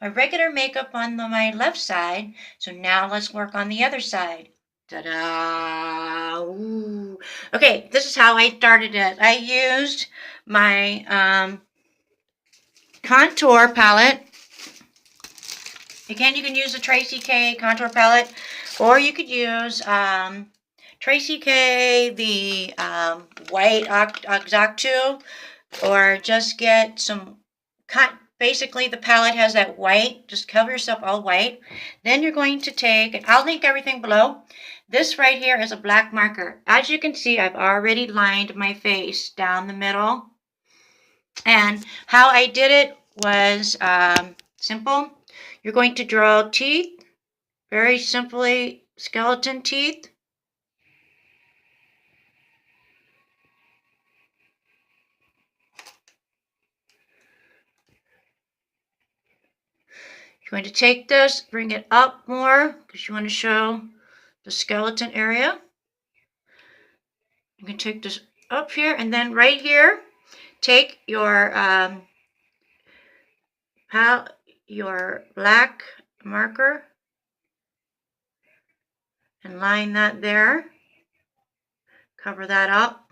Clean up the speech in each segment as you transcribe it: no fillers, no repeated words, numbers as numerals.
my regular makeup on my left side. So now let's work on the other side. Ta-da! Ooh. Okay, this is how I started it. I used my contour palette. Again, you can use the Traci K contour palette, or you could use Traci K, the white Exacto, or just get some, basically the palette has that white, just cover yourself all white. Then you're going to take, and I'll link everything below, this right here is a black marker. As you can see, I've already lined my face down the middle. And how I did it was simple. You're going to draw teeth, very simply, skeleton teeth. You're going to take this, bring it up more, because you want to show the skeleton area. You can take this up here, and then right here, take your black marker and line that there. Cover that up.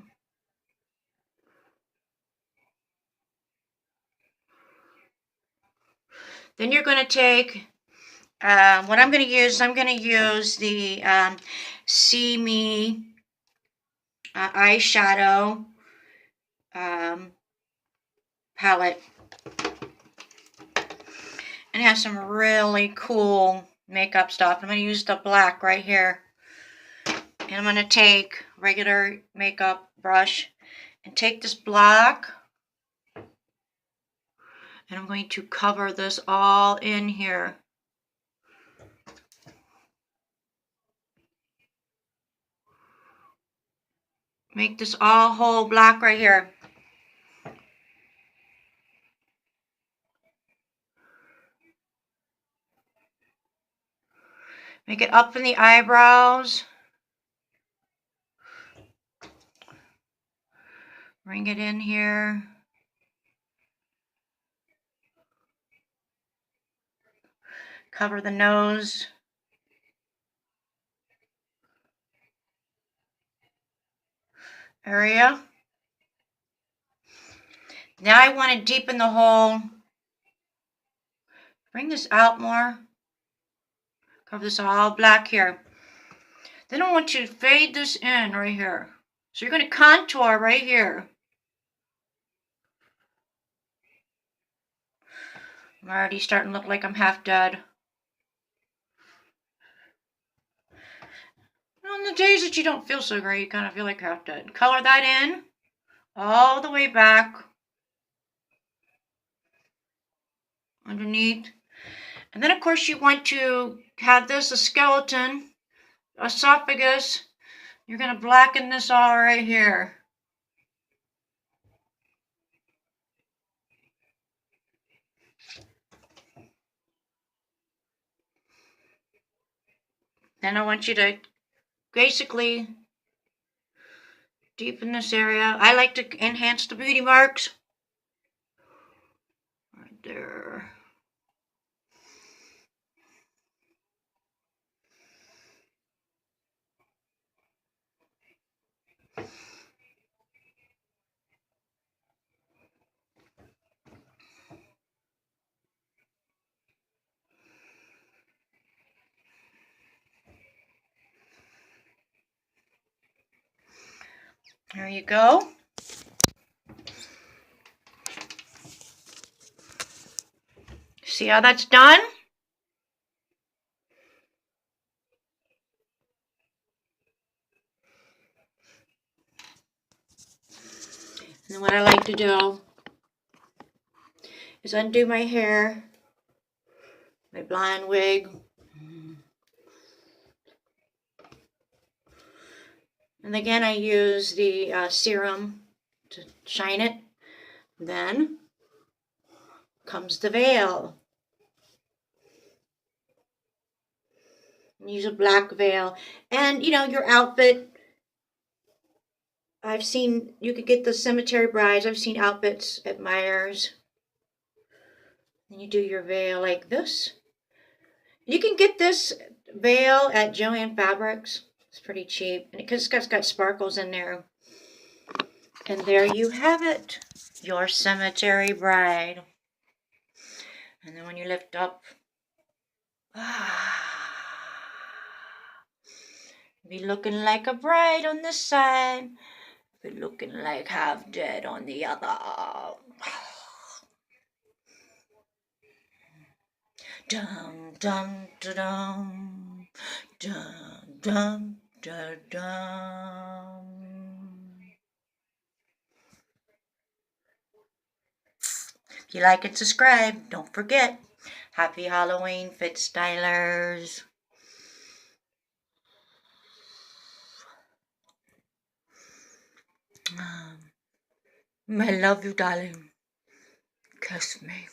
Then you're going to take what I'm going to use. I'm going to use the See Me eyeshadow palette, and it has some really cool makeup stuff. I'm going to use the black right here, and I'm going to take regular makeup brush and take this black, and I'm going to cover this all in here. Make this all whole black right here. Make it up in the eyebrows. Bring it in here. Cover the nose. Area. Now I want to deepen the hole. Bring this out more. Cover this all black here. Then I want you to fade this in right here. So you're going to contour right here. I'm already starting to look like I'm half dead. On the days that you don't feel so great, you kind of feel like half dead. Color that in all the way back underneath. And then, of course, you want to have this a skeleton, esophagus. You're going to blacken this all right here. Then I want you to basically deepen this area. I like to enhance the beauty marks. Right there. There you go. See how that's done? And then what I like to do is undo my hair, my blonde wig. And again, I use the serum to shine it. Then comes the veil. Use a black veil. And, you know, your outfit. I've seen, you could get the Cemetary brides. I've seen outfits at Myers. And you do your veil like this. You can get this veil at Joann Fabrics. It's pretty cheap. And because it's got sparkles in there. And there you have it. Your cemetery bride. And then when you lift up, be looking like a bride on this side. Be looking like half dead on the other. Dum dum da dum dum dum da dum. If you like and subscribe, don't forget. Happy Halloween, Fit Stylers. I love you, darling. Kiss me.